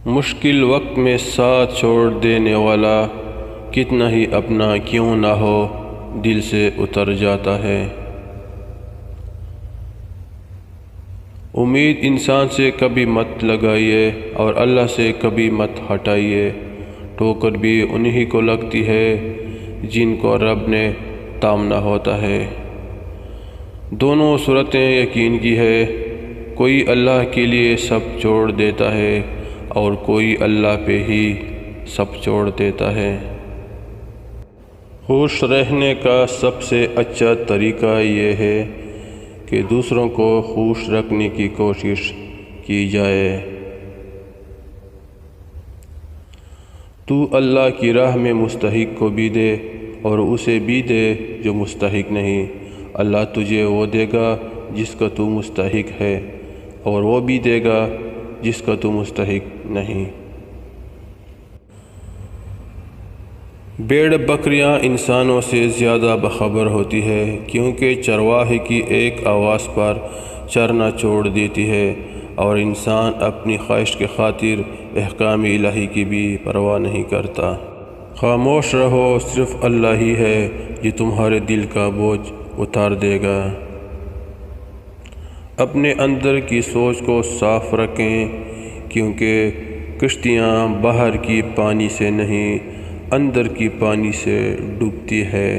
مشکل وقت میں ساتھ چھوڑ دینے والا کتنا ہی اپنا کیوں نہ ہو دل سے اتر جاتا ہے۔ امید انسان سے کبھی مت لگائیے اور اللہ سے کبھی مت ہٹائیے، ٹھوکر بھی انہی کو لگتی ہے جن کو رب نے تامنا ہوتا ہے۔ دونوں صورتیں یقین کی ہے، کوئی اللہ کے لیے سب چھوڑ دیتا ہے اور کوئی اللہ پہ ہی سب چھوڑ دیتا ہے۔ خوش رہنے کا سب سے اچھا طریقہ یہ ہے کہ دوسروں کو خوش رکھنے کی کوشش کی جائے۔ تو اللہ کی راہ میں مستحق کو بھی دے اور اسے بھی دے جو مستحق نہیں، اللہ تجھے وہ دے گا جس کا تو مستحق ہے اور وہ بھی دے گا جس کا تو مستحق نہیں۔ بھیڑ بکریاں انسانوں سے زیادہ باخبر ہوتی ہے کیونکہ چرواہے کی ایک آواز پر چرنا چھوڑ دیتی ہے، اور انسان اپنی خواہش کے خاطر احکام الہی کی بھی پرواہ نہیں کرتا۔ خاموش رہو، صرف اللہ ہی ہے جو تمہارے دل کا بوجھ اتار دے گا۔ اپنے اندر کی سوچ کو صاف رکھیں کیونکہ کشتیاں باہر کی پانی سے نہیں، اندر کی پانی سے ڈوبتی ہے۔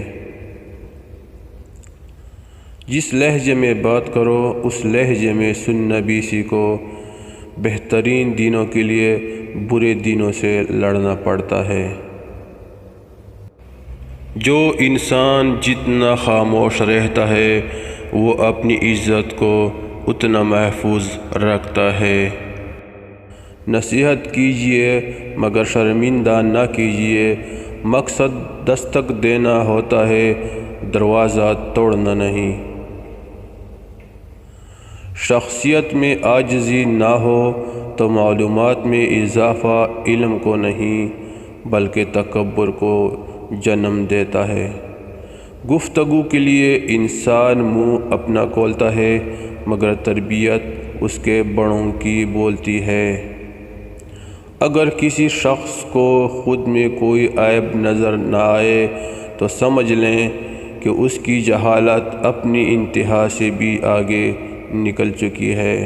جس لہجے میں بات کرو اس لہجے میں سننا بھی سیکھو، بہترین دینوں کے لیے برے دینوں سے لڑنا پڑتا ہے۔ جو انسان جتنا خاموش رہتا ہے وہ اپنی عزت کو اتنا محفوظ رکھتا ہے۔ نصیحت کیجیے مگر شرمندہ نہ کیجیے، مقصد دستک دینا ہوتا ہے، دروازہ توڑنا نہیں۔ شخصیت میں عاجزی نہ ہو تو معلومات میں اضافہ علم کو نہیں بلکہ تکبر کو جنم دیتا ہے۔ گفتگو کے لیے انسان منہ اپنا کھولتا ہے مگر تربیت اس کے بڑوں کی بولتی ہے۔ اگر کسی شخص کو خود میں کوئی عیب نظر نہ آئے تو سمجھ لیں کہ اس کی جہالت اپنی انتہا سے بھی آگے نکل چکی ہے۔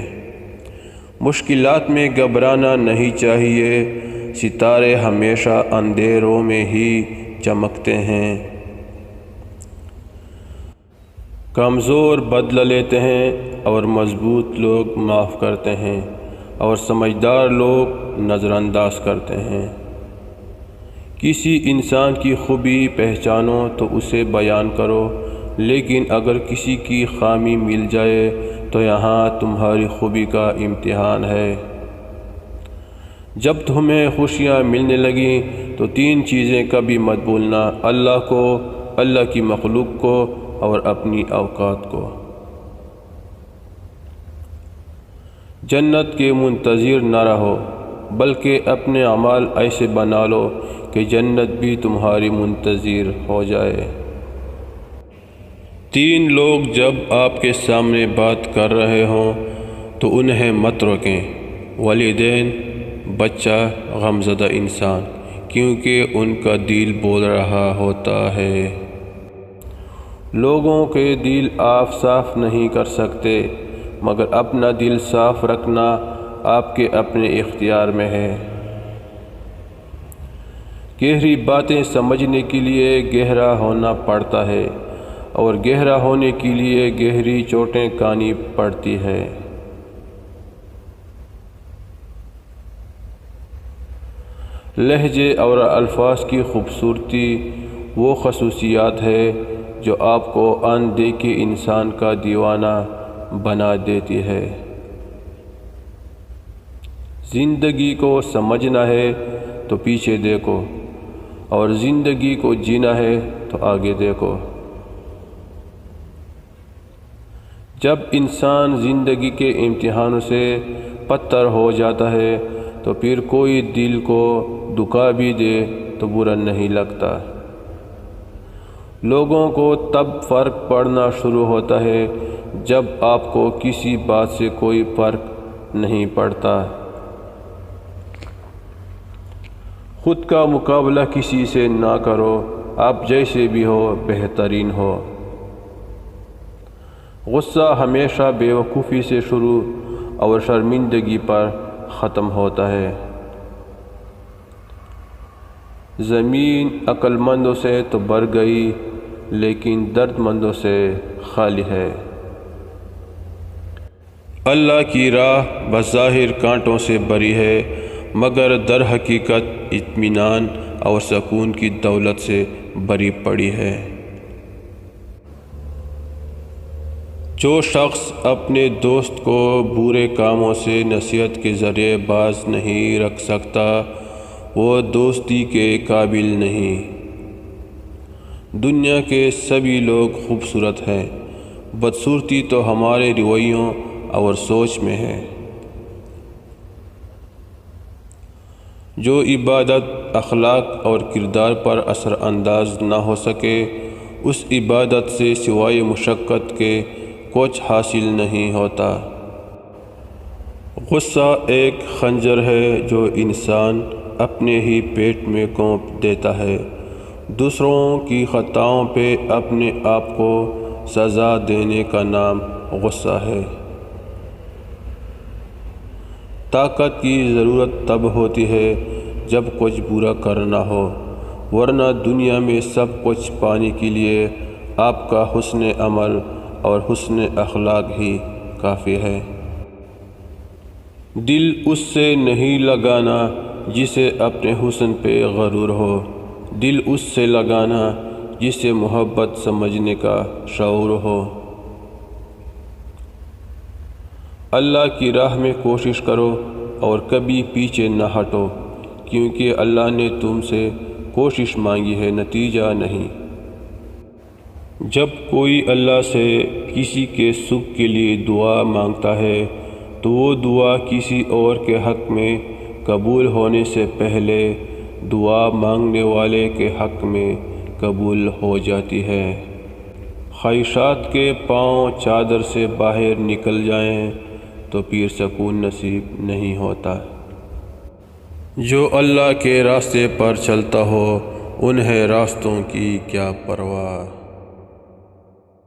مشکلات میں گھبرانا نہیں چاہیے، ستارے ہمیشہ اندھیروں میں ہی چمکتے ہیں۔ کمزور بدلہ لیتے ہیں اور مضبوط لوگ معاف کرتے ہیں اور سمجھدار لوگ نظر انداز کرتے ہیں۔ کسی انسان کی خوبی پہچانو تو اسے بیان کرو، لیکن اگر کسی کی خامی مل جائے تو یہاں تمہاری خوبی کا امتحان ہے۔ جب تمہیں خوشیاں ملنے لگیں تو 3 چیزیں کبھی مت بھولنا، اللہ کو، اللہ کی مخلوق کو اور اپنی اوقات کو۔ جنت کے منتظر نہ رہو بلکہ اپنے اعمال ایسے بنا لو کہ جنت بھی تمہاری منتظر ہو جائے۔ 3 لوگ جب آپ کے سامنے بات کر رہے ہوں تو انہیں مت روکیں، والدین، بچہ، غمزدہ انسان، کیونکہ ان کا دل بول رہا ہوتا ہے۔ لوگوں کے دل آپ صاف نہیں کر سکتے مگر اپنا دل صاف رکھنا آپ کے اپنے اختیار میں ہے۔ گہری باتیں سمجھنے کے لیے گہرا ہونا پڑتا ہے اور گہرا ہونے کے لیے گہری چوٹیں کھانی پڑتی ہے۔ لہجے اور الفاظ کی خوبصورتی وہ خصوصیات ہے جو آپ کو اندیکھے انسان کا دیوانہ بنا دیتی ہے۔ زندگی کو سمجھنا ہے تو پیچھے دیکھو اور زندگی کو جینا ہے تو آگے دیکھو۔ جب انسان زندگی کے امتحانوں سے پتھر ہو جاتا ہے تو پھر کوئی دل کو دکھا بھی دے تو برا نہیں لگتا۔ لوگوں کو تب فرق پڑنا شروع ہوتا ہے جب آپ کو کسی بات سے کوئی فرق نہیں پڑتا۔ خود کا مقابلہ کسی سے نہ کرو، آپ جیسے بھی ہو بہترین ہو۔ غصہ ہمیشہ بے وقوفی سے شروع اور شرمندگی پر ختم ہوتا ہے۔ زمین عقل مندوں سے تو بھر گئی لیکن درد مندوں سے خالی ہے۔ اللہ کی راہ بظاہر کانٹوں سے بھری ہے مگر در حقیقت اطمینان اور سکون کی دولت سے بھری پڑی ہے۔ جو شخص اپنے دوست کو برے کاموں سے نصیحت کے ذریعے باز نہیں رکھ سکتا وہ دوستی کے قابل نہیں۔ دنیا کے سبھی لوگ خوبصورت ہیں، بدصورتی تو ہمارے رویوں اور سوچ میں ہے۔ جو عبادت اخلاق اور کردار پر اثر انداز نہ ہو سکے اس عبادت سے سوائے مشقت کے کچھ حاصل نہیں ہوتا۔ غصہ ایک خنجر ہے جو انسان اپنے ہی پیٹ میں گھونپ دیتا ہے، دوسروں کی خطاؤں پہ اپنے آپ کو سزا دینے کا نام غصہ ہے۔ طاقت کی ضرورت تب ہوتی ہے جب کچھ برا کرنا ہو، ورنہ دنیا میں سب کچھ پانے کے لیے آپ کا حسن عمل اور حسن اخلاق ہی کافی ہے۔ دل اس سے نہیں لگانا جسے اپنے حسن پہ غرور ہو، دل اس سے لگانا جسے محبت سمجھنے کا شعور ہو۔ اللہ کی راہ میں کوشش کرو اور کبھی پیچھے نہ ہٹو، کیونکہ اللہ نے تم سے کوشش مانگی ہے، نتیجہ نہیں۔ جب کوئی اللہ سے کسی کے سکھ کے لیے دعا مانگتا ہے تو وہ دعا کسی اور کے حق میں قبول ہونے سے پہلے دعا مانگنے والے کے حق میں قبول ہو جاتی ہے۔ خواہشات کے پاؤں چادر سے باہر نکل جائیں تو پھر سکون نصیب نہیں ہوتا۔ جو اللہ کے راستے پر چلتا ہو انہیں راستوں کی کیا پرواہ۔